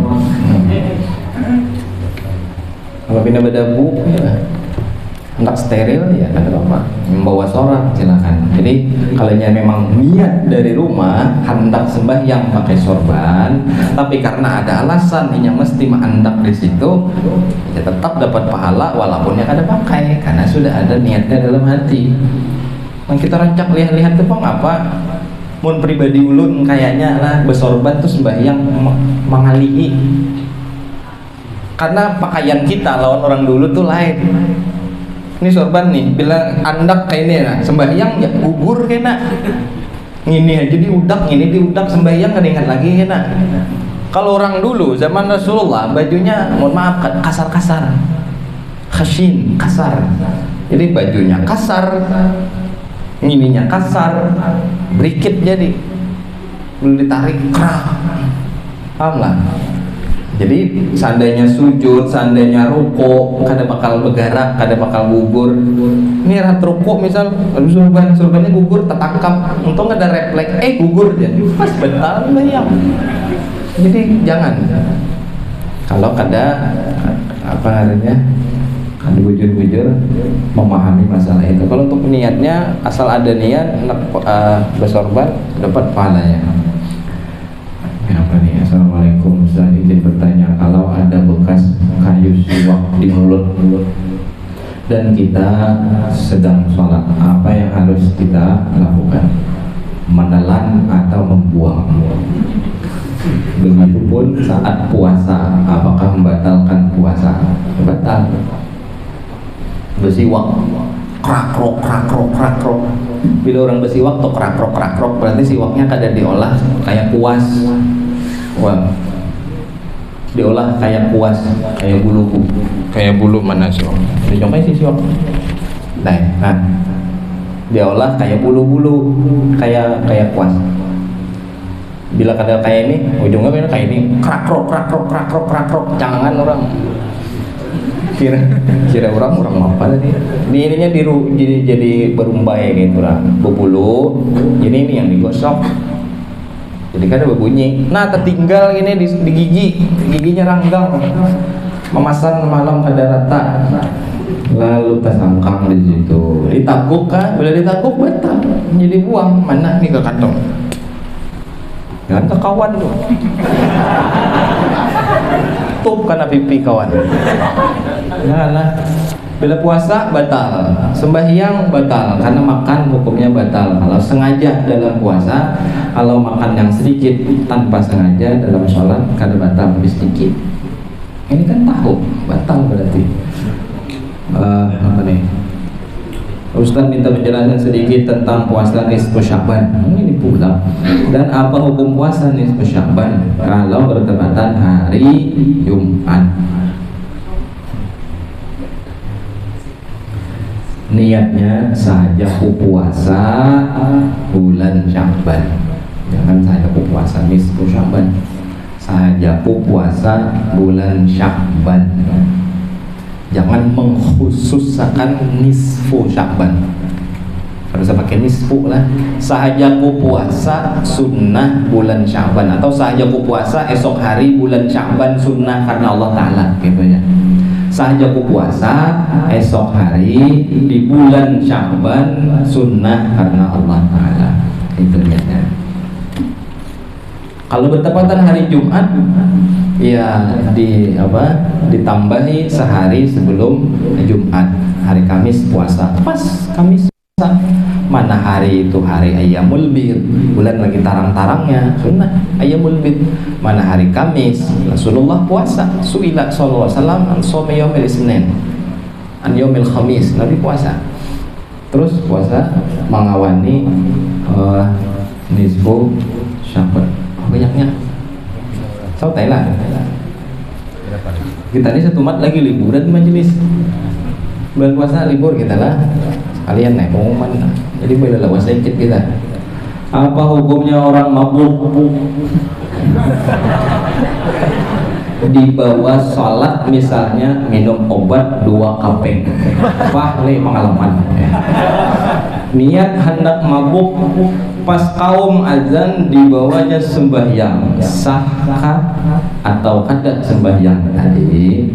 kalau pindah berdabu ya hendak steril ya kan apa, membawa sorban silakan. Jadi kalau memang niat dari rumah hendak sembahyang pakai sorban, tapi karena ada alasan ini mesti hendak di situ, ya tetap dapat pahala walaupun kada pakai karena sudah ada niatnya dalam hati. Yang kita rancak lihat-lihat tuh bang apa, mun pribadi ulun kayaknya lah bersorban tuh sembahyang mengalihi, karena pakaian kita lawan orang dulu tuh lain. Ini sorban nih, bilang andak kayak ini nah, sembahyang ya gugur kena. Ini aja diudak, ini diudak sembahyang kada ingat lagi kena. Kalau orang dulu zaman Rasulullah bajunya mohon maaf kasar-kasar, khashin, kasar. Jadi bajunya kasar, ininya kasar, berikit jadi belum ditarik kerah, paham lah. Jadi seandainya sujud, seandainya ruko, kada bakal bergerak, kada bakal gugur. Ini rat ruko misal, surbannya gugur, tertangkap, untung ada refleks, gugur dia, pas bentar bayang. Jadi jangan. Kalau kada apa namanya, kada bujur-bujur memahami masalah itu. Kalau untuk niatnya, asal ada niat, bersorban dapat pahalanya. Apa nih? Assalamualaikum, Ustaz izin bertanya, kalau ada bekas kayu siwak di mulut dan kita sedang sholat, apa yang harus kita lakukan? Menelan atau membuang? Begitupun saat puasa, apakah membatalkan puasa? Batal. Bersiwak krak-krok. Bila orang bersiwak tuh krak-krok, berarti siwaknya kada diolah kayak kuas. Wah, diolah kayak kuas, kayak bulu mana siwak? Dicoba sih siwak. Nah, diolah kayak bulu-bulu, kayak kuas. Bila kada kayak ini, ujungnya kayak ini, krak-krok. Jangan orang kira orang apa tadi? Ininya jadi berumbai gitu lah, berbulu. Ini yang digosok. Jadi kan ada berbunyi. Nah, tertinggal ini di giginya ranggang. Memasan malam kada rata. Lalu tersangkang di situ. Ditakuk kan? Bila ditakuk batal. Jadi buang. Mana nih ke kantong? Jangan ke kawan tuh. Tup karena pipi kawan. Janganlah. Bila puasa batal, sembahyang batal karena makan hukumnya batal. Kalau sengaja dalam puasa, kalau makan yang sedikit tanpa sengaja dalam sholat karena batal lebih sedikit. Ini kan tahu batal berarti. Apa nih? Ustaz minta penjelasan sedikit tentang puasa nisfu Sya'ban. Ini pula. Dan apa hukum puasa nisfu Sya'ban kalau bertepatan hari Jumat? Niatnya saja puasa bulan Sya'ban. Jangan saja puasa nisfu Sya'ban. Saja puasa bulan Sya'ban. Jangan mengkhususkan nisfu Sya'ban. Harus pakai nisfu lah. Sahaja puasa sunnah bulan Sya'ban, atau sahaja puasa esok hari bulan Sya'ban sunnah karena Allah Ta'ala gitu ya. Sahaja puasa esok hari di bulan Sya'ban sunnah karena Allah Ta'ala. Itu niatnya. Kalau bertepatan hari Jumat, ya ditambahi sehari sebelum Jumat. Hari Kamis puasa, pas Kamis puasa. Mana hari itu hari Ayyamul Bid, bulan lagi tarang-tarangnya, sunnah Ayyamul Bid. Mana hari Kamis, Rasulullah puasa. Su'ila sallallahu alaihi wasallam an shaumi yaumil Isnin, an yaumil Khamis, Nabi puasa. Terus puasa mengawani nisfu Sya'ban. Banyaknya so Thailand kita ini satu mat lagi liburan di majelis bulan puasa libur kita lah sekalian naik pengumuman, jadi boleh lah puasa dikit kita. Apa hukumnya orang mabuk di bawah sholat, misalnya minum obat 2 kapeng? Wah, ini pengalaman. Niat hendak mabuk pas kaum azan dibawanya sembahyang, sahkah atau kada sembahyang tadi?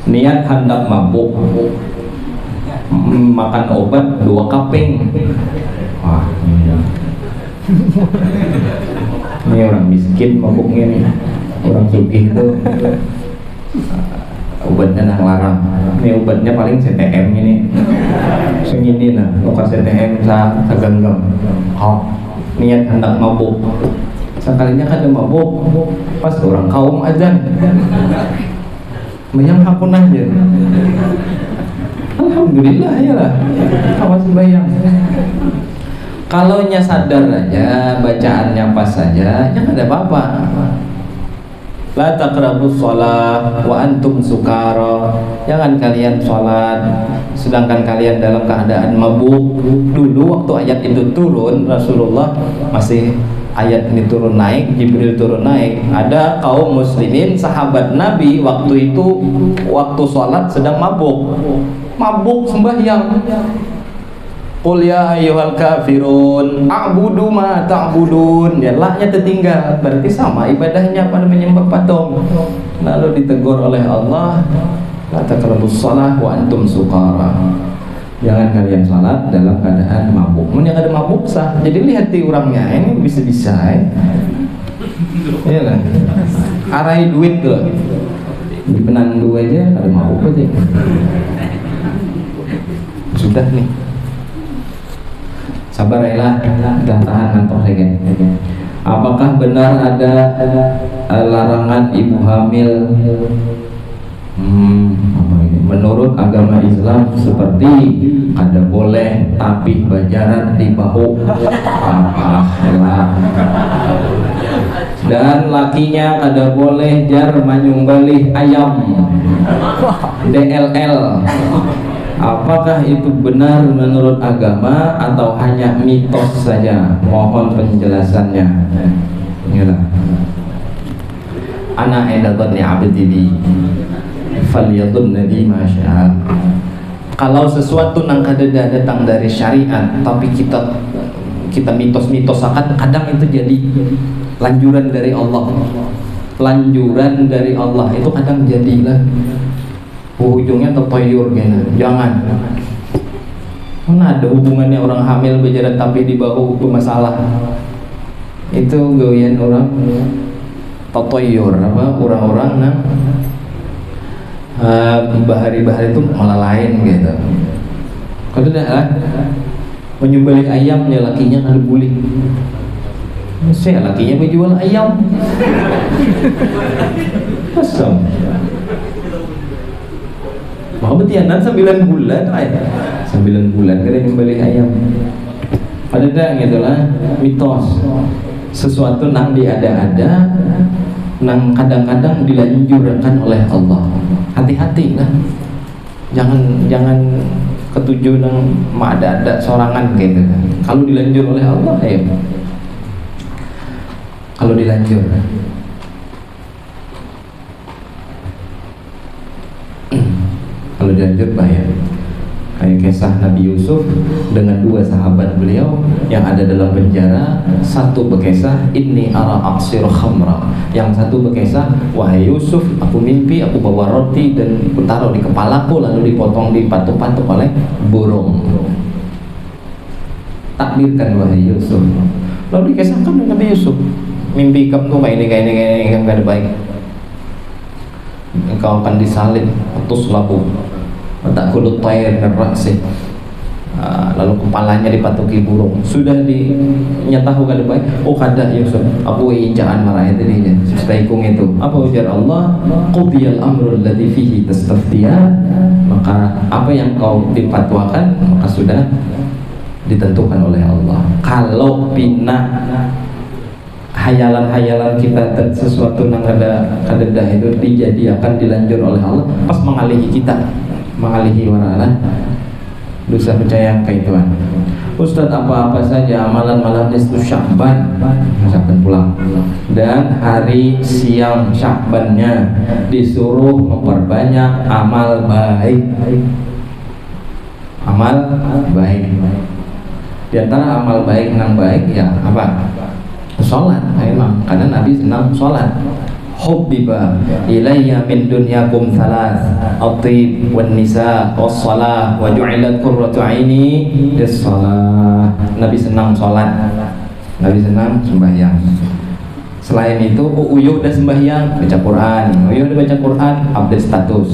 Niat hendak mabuk, makan obat 2 kapeng. Wah, ini orang miskin mabuknya nih. Orang sugih itu obatnya nang larang. Ini obatnya paling CTM ini. Segini nah, bukan CTM saganggam. Oh, niat hendak mabuk. Sekalinya kan ada mabuk, pas orang kaum azan. Bayang hapunah aja. Alhamdulillah ya lah. Awas bayang. Kalau nya sadar aja, bacaannya pas saja, jangan ada apa-apa. La taqrabus shalah wa antum sukara. Jangan kalian sholat sedangkan kalian dalam keadaan mabuk. Dulu waktu ayat itu turun, Rasulullah masih ayat ini turun naik, Jibril turun naik. Ada kaum muslimin sahabat Nabi waktu itu waktu sholat sedang mabuk. Mabuk sembahyang. Qul ya ayyuhal kafirun a'budu ma ta'budun. Ya lahnya tertinggal, berarti sama ibadahnya pada menyembah patung. Lalu ditegur oleh Allah, la taqrabus shalah wa antum sukara. Jangan kalian salat dalam keadaan mabuk. Yang ada mabuk sah. Jadi lihat di orangnya ini bisa-bisa iya lah. Arai duit tuh di penandu aja ada mabuk aja. Sudah nih, sabar ya, tahan ngantor saya. Apakah benar ada larangan ibu hamil? Menurut agama Islam seperti ada boleh tapi bajaran di bahu dan lakinya ada boleh jar manyumbalih ayam DLL. Apakah itu benar menurut agama atau hanya mitos saja? Mohon penjelasannya. Inilah ana edatun abdi falyadun nabi masya. Kalau sesuatu nang kadeda datang dari syariat tapi kita mitos-mitos akan kadang itu jadi lanjuran dari Allah. Lanjuran dari Allah itu kadang jadilah ujungnya tertoyur gitu. Jangan. Mana ada hubungannya orang hamil berjalan tapi di bawah itu masalah. Itu gawean orang tertoyur apa orang-orang nah bahari-bahari itu malah lain gitu. Kalau tidak menyembelih ayam ya lakinya ada buli. Saya lakinya menjual ayam. Kosong. Mau betianan 9 bulan aja. 9 bulan kita nyembelih ayam. Ada gitu lah mitos. Sesuatu nang diada-ada, nang kadang-kadang dilanjurkan oleh Allah. Hati-hati lah. Jangan ketujuh nang ada sorangan gitu. Kalau dilanjur oleh Allah, ayo. Kalau dilanjur. Kalau dilanjut bahaya. Kayak kisah Nabi Yusuf dengan 2 sahabat beliau yang ada dalam penjara. Satu berkisah inni ara aksir khamra, yang satu berkisah wahai Yusuf, aku mimpi aku bawa roti dan aku taruh di kepalaku lalu dipotong dipatuk-patuk oleh burung. Takbirkan wahai Yusuf. Lalu dikisahkan oleh Nabi Yusuf, mimpi kamu tuh kayak ini kamu gak ada baik, engkau akan disalib putus labu tak kulut tayar dan raksi, lalu kepalanya dipatuki burung. Sudah dinyatahu kada baik. Oh kada Yusuf, aku injaan marah tadi seteikung itu. Apa ujar Allah? Qudiyal amrul ladzi fihi tastaftiyan. Maka apa yang kau dipatwakan maka sudah ditentukan oleh Allah. Kalau pina hayalan-hayalan kita sesuatu yang kada itu dijadikan dilanjur oleh Allah, pas mengalihi kita, mengalihi waralan dosa percaya keituan. Ustaz, apa-apa saja amalan malam nisfu Sya'ban, Sya'ban pulang, dan hari siang Sya'bannya disuruh memperbanyak amal baik. Amal baik. Di antara amal baik nang baik ya apa? Sholat. Memang karena Nabi senang sholat. Hubbiba ilayya min dunyakum thalath at-tib wan nisa was-shalah wa ju'ilat qurratu aini bis-shalah. Nabi senang sholat, Nabi senang sembahyang. Selain itu uyuh udah sembahyang, baca Quran. Uyuh udah baca Quran, update status.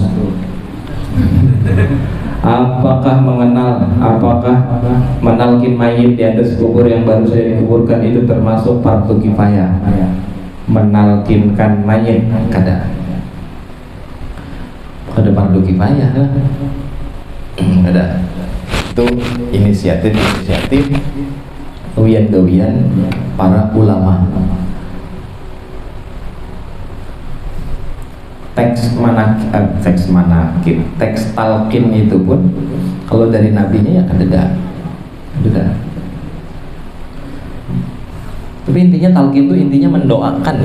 Apakah menalkin mayit di atas kubur yang baru saja dikuburkan itu termasuk fardu kifayah? Menalkinkan mayit kada fardu kifayah, ada itu inisiatif doyan para ulama. Teks manakib, teks talqin itu pun kalau dari nabinya ya kada. Tapi intinya talqin itu intinya mendoakan,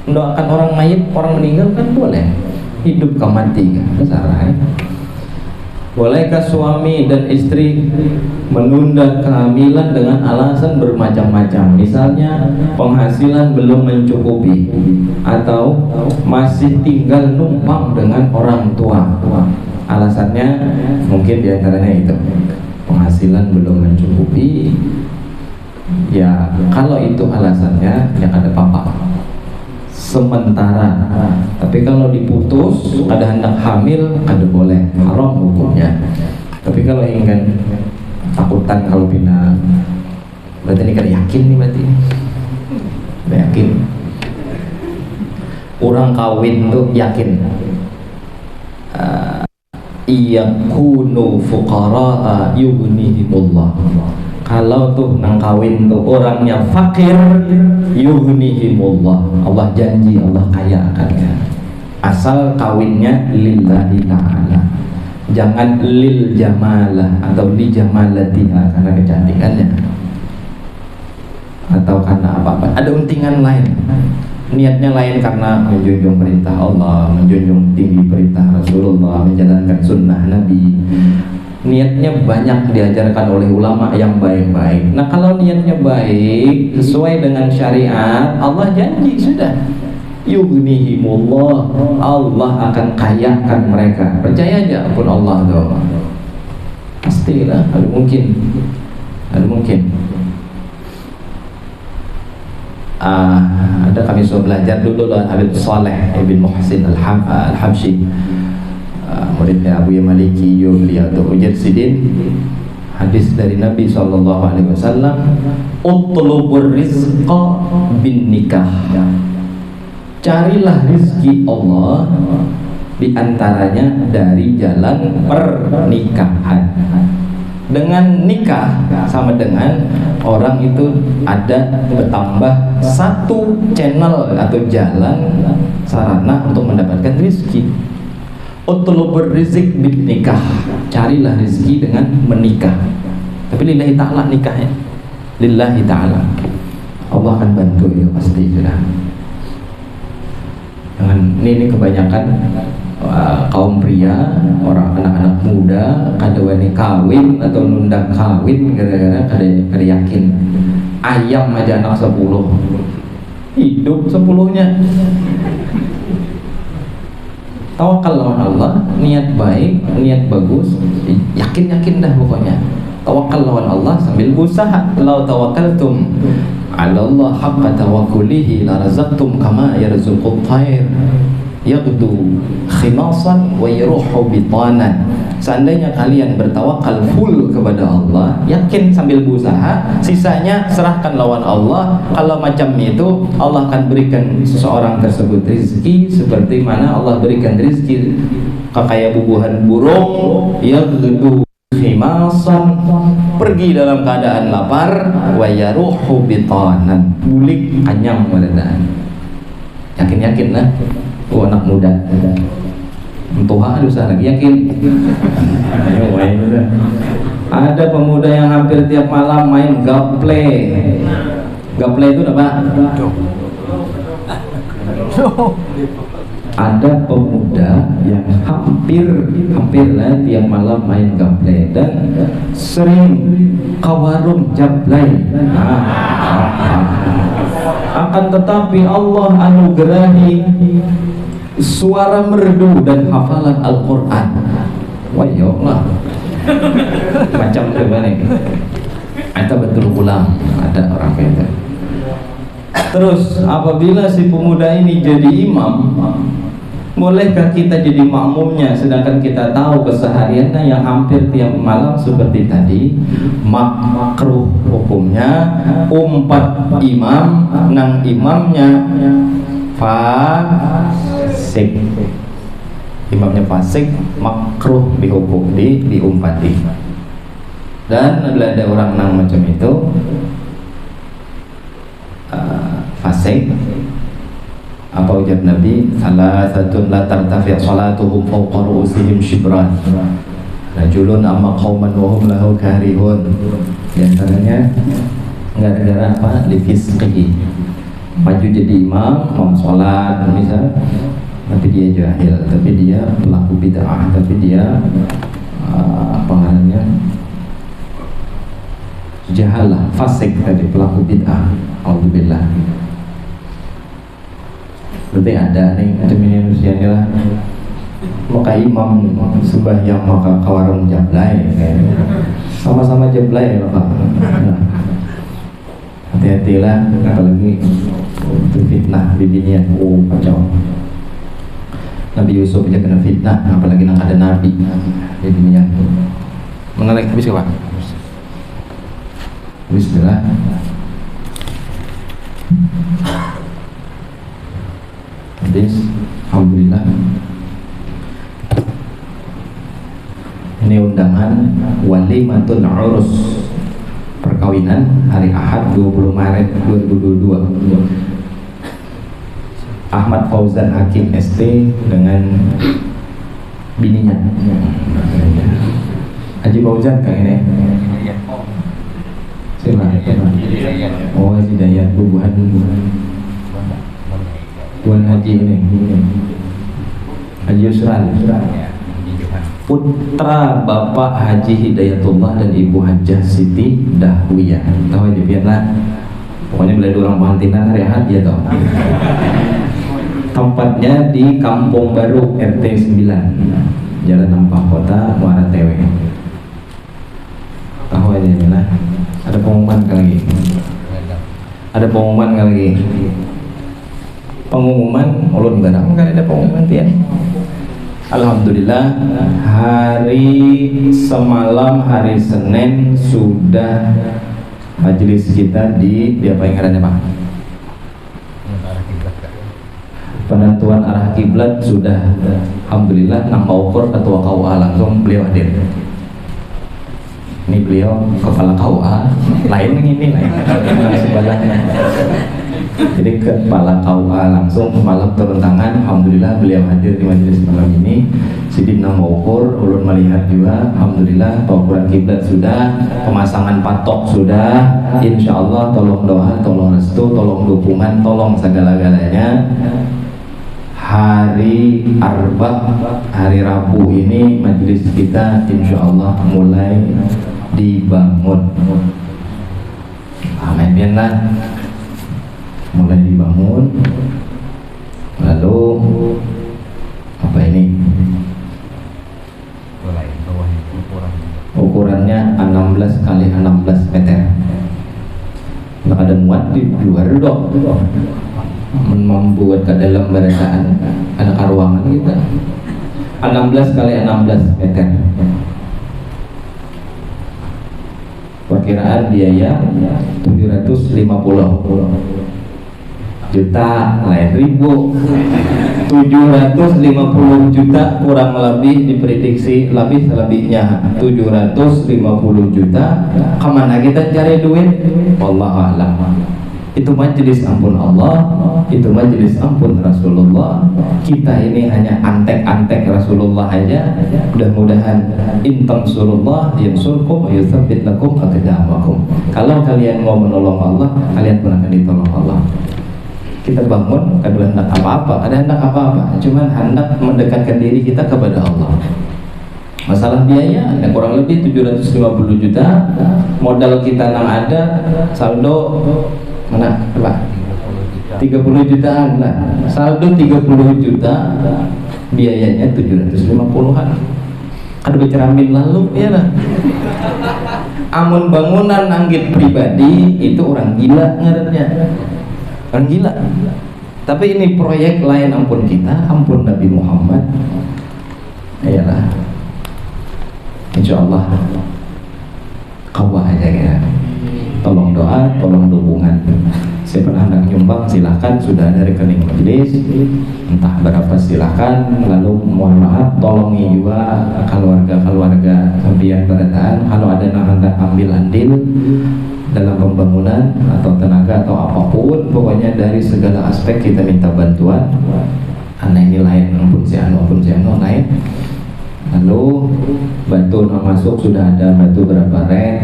mendoakan orang mayit, orang meninggal kan boleh, hidup ke mati kan salah. Bolehkah suami dan istri menunda kehamilan dengan alasan bermacam-macam? Misalnya penghasilan belum mencukupi atau masih tinggal numpang dengan orang tua. Alasannya mungkin diantaranya itu penghasilan belum mencukupi. Ya kalau itu alasannya ya ada apa-apa sementara. Tapi kalau diputus ada hendak hamil kada boleh, haram hukumnya. Tapi kalau ingin takutan kalau bina berarti ini kada yakin nih, berarti kada yakin. Orang kawin tuh yakin iyakunu fuqara'a yughnihimullah. Kalau tuh nang kawin tuh orangnya fakir, yughnihimullah, Allah janji Allah kaya akannya. Asal kawinnya lillahi ta'ala, jangan lil jamalah atau li jamalatiha karena kecantikannya atau karena apa-apa, ada untingan lain. Niatnya lain karena menjunjung perintah Allah, menjunjung tinggi perintah Rasulullah, menjalankan sunnah Nabi. Niatnya banyak diajarkan oleh ulama yang baik-baik. Nah kalau niatnya baik sesuai dengan syariat, Allah janji sudah yughnihimullah, Allah akan kayakan mereka. Percaya aja pun Allah tuh pastilah, ada mungkin ada kami sudah belajar dulu lah Habib Saleh ibn Muhsin Al-Habsyi, muridnya Abu Maliki, beliau tu ujar sidin hadis dari Nabi SAW, utlubur rizqa bin nikah, carilah rizki Allah diantaranya dari jalan pernikahan. Dengan nikah sama dengan orang itu ada bertambah satu channel atau jalan sarana untuk mendapatkan rizki. Utlubur rizq bin nikah, carilah rizki dengan menikah. Tapi lillahi ta'ala nikahnya, lillahi ta'ala. Allah akan bantu ya pasti sudah. Jangan ini kebanyakan kaum pria, orang anak-anak muda kada wani kawin atau nunda kawin gara-gara kada yakin. Ayam aja anak 10 hidup 10-nya. Tawakal lawan Allah, niat baik, niat bagus, yakin dah pokoknya. Tawakal lawan Allah sambil berusaha. Lau tawakkaltum 'ala Allah haqqa tawakkulihi la razaqtum kama yarzuqut thair yaghdu khimasan wa yaruhu bitanan. Seandainya kalian bertawakal full kepada Allah, yakin sambil berusaha, sisanya serahkan lawan Allah. Kalau macam itu, Allah akan berikan seseorang tersebut rezeki seperti mana Allah berikan rezeki kayak bubuhan burung, yaghdu khimasan, pergi dalam keadaan lapar, wa yaruhu bitanan, bulik kenyang badan. Yakin lah. Oh, anak muda Tuhan dosa lagi yakin. Ada pemuda yang hampir tiap malam main gaple. Gaple itu apa? Ada pemuda yang hampir lah tiap malam main gaple dan sering kawarung jablay. Akan tetapi Allah anugerahi suara merdu dan hafalan Al-Quran. Wah ya Allah, macam gimana ini? Ada betul ulang, ada orang kayak. Terus apabila si pemuda ini jadi imam, bolehkah kita jadi makmumnya sedangkan kita tahu kesehariannya yang hampir tiap malam seperti tadi? Makruh hukumnya, umpat imam nang imamnya fasik, imamnya fasik, makruh dihukum, diumpati. Dan ada orang nang macam itu fasik, apa ujar Nabi, salah satu la tartafi' salatuhum fawqa ru'usihim shibran, rajulun amma qauman wa hum lahu karihun. Di antaranya gara-gara apa? Lifisqihi, maju jadi imam sholat misal, tapi dia jahil, tapi dia pelaku bid'ah, tapi dia apa namanya, jahalah, fasik tadi, pelaku bid'ah. Alhamdulillah. Berarti ada nih manusia ini lah. Maka imam sembahyang maka kawarung jablay, sama-sama jablay ya Pak. Hati-hatilah, apalagi itu fitnah bibinian. Oh kacau. Nabi Yusuf aja kena fitnah, apalagi nak ada Nabi bibinian. Mengenai habis ke Pak? Bismillah. Habis, alhamdulillah. Ini undangan walimatun urus, perkawinan hari Ahad 20 Maret 2022. Ahmad Fauzan Hakim ST dengan bininya. Haji Fauzan kayak ini. Siapa? Oh, Haji Dayat bubuhan. Tuan Haji ini. Haji Yusran. Putra Bapak Haji Hidayatullah dan Ibu Hajah Siti Dahwiyah. Tahu aja biarlah. Pokoknya bila orang pengantinan hari Ahad ya toh. Tempatnya di Kampung Baru RT 9, Jalan Ampang Kota, Muara Tewe. Tahu aja biarlah. Ada pengumuman kali lagi. Ada pengumuman kali lagi. pengumuman ulun barang kan ada pengumuman tian. Alhamdulillah hari semalam hari Senin sudah majelis kita di apa yang ngarannya Pak? Penentuan arah kiblat sudah, alhamdulillah. Nang Paukur ketua KUA langsung beliau hadir. Ini beliau kepala KUA, lain ini lain sebelahnya. Jadi kepala KUA langsung malam turun tangan, alhamdulillah beliau hadir di majelis malam ini. Sidin nang Paukur, ulun melihat juga, alhamdulillah pengukuran kiblat sudah, pemasangan patok sudah. Insya Allah tolong doa, tolong restu, tolong dukungan, tolong segala-galanya. Hari Arba, hari Rabu ini majelis kita insya Allah mulai dibangun. Amin lah, mulai dibangun. Lalu apa ini? Ukurannya 16 kali 16 meter. Nah, ada muat di luar dok. Membuat ke dalam barisan ada ruangan kita 16 kali 16 meter. Perkiraan biaya 750 juta lain ribu 750 juta kurang lebih diprediksi lebih selebihnya 750 juta. Kemana kita cari duit? Wallahu a'lam. Itu majelis ampun Allah, itu majelis ampun Rasulullah. Kita ini hanya antek-antek Rasulullah aja. Mudah-mudahan intam surullah yansurkum wa yutsabbit lakum aqdamakum. Kalau kalian mau menolong Allah, kalian pun akan ditolong Allah. Kita bangun kan hendak apa-apa, ada hendak apa-apa, cuman hendak mendekatkan diri kita kepada Allah. Masalah biaya ada kurang lebih 750 juta. Modal kita yang ada saldo mana Pak? 30 jutaan lah. Saldo 30 juta, biayanya 750-an. Ada beceramin lalu ya lah. Amun bangunan anggit pribadi itu orang gila ngarannya. Orang gila. Tapi ini proyek lain ampun kita, ampun Nabi Muhammad. Iyalah. Insyaallah kau aja ya. Tolong doa, tolong dukungan. Siapa hendak nyumbang silahkan, sudah ada rekening majelis, entah berapa silahkan. Lalu mohon maaf, tolongi juga keluarga sambian berataan. Kalau ada yang hendak ambil andil dalam pembangunan atau tenaga atau apapun, pokoknya dari segala aspek kita minta bantuan. Karena ini lain, ampun si anu lain. Lalu batu masuk sudah ada batu berapa ren.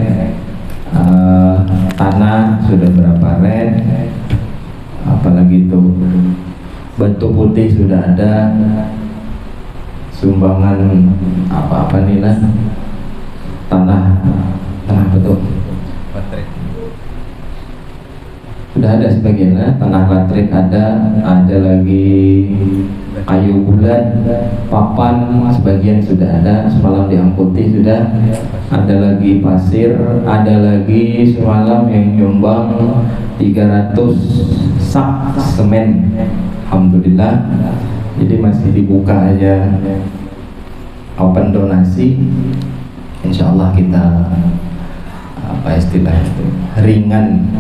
Tanah sudah berapa ren, apalagi itu batu putih sudah ada, sumbangan apa-apa nih lah, tanah betul sudah ada sebagian, tanah latrik ada lagi kayu bulat, papan sebagian sudah ada, semalam diangkuti sudah, ada lagi pasir, ada lagi semalam yang nyumbang 300 sak semen, alhamdulillah. Jadi masih dibuka aja open donasi, insyaallah kita apa istilah itu, ringan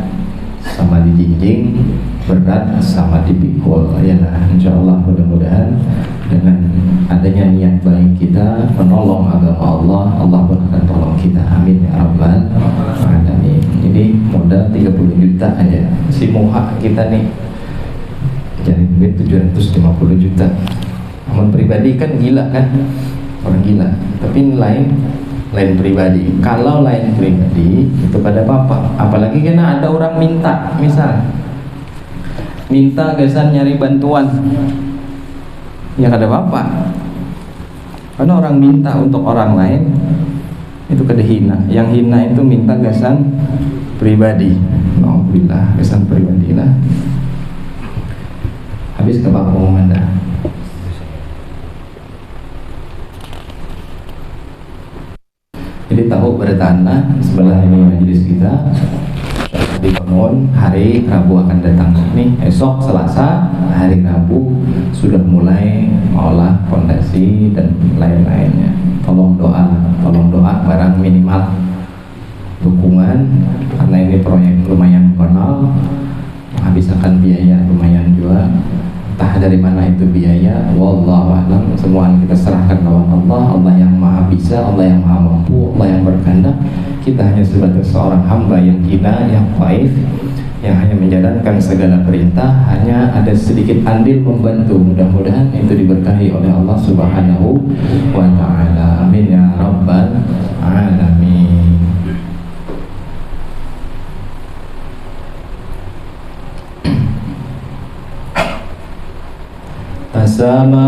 sama dijinjing, berat sama dipikul ya lah. Insyaallah mudah-mudahan dengan adanya niat baik kita menolong agama Allah, Allah pun akan tolong kita. Amin ya rabbal alamin. Jadi modal 30 juta aja si muha kita nih, jadi duit 750 juta. Aman pribadi kan gila kan, orang gila. Tapi ini lain pribadi. Kalau lain pribadi itu pada papa, apalagi karena ada orang minta, misal minta gesan nyari bantuan, ya kada apa-apa. Karena orang minta untuk orang lain itu kada hina. Yang hina itu minta gesan pribadi. Alhamdulillah, gesan pribadi lah. Habis ke Pak Pengumuman dah. Jadi tahu bertanda sebelah ini majelis kita dibangun, hari Rabu akan datang. Ini esok Selasa hari Rabu sudah mulai mengolah fondasi dan lain-lainnya. Tolong doa barang minimal dukungan, karena ini proyek lumayan konol, menghabiskan biaya lumayan juga. Entah dari mana itu biaya, wallahu a'lam. Semua kita serahkan kepada Allah. Allah yang maha bisa, Allah yang maha mampu, Allah yang berkehendak. Kita hanya sebagai seorang hamba yang hina, yang dhaif, yang hanya menjalankan segala perintah, hanya ada sedikit andil membantu. Mudah-mudahan itu diberkahi oleh Allah Subhanahu wa ta'ala. Amin ya rabbal alamin. Tasama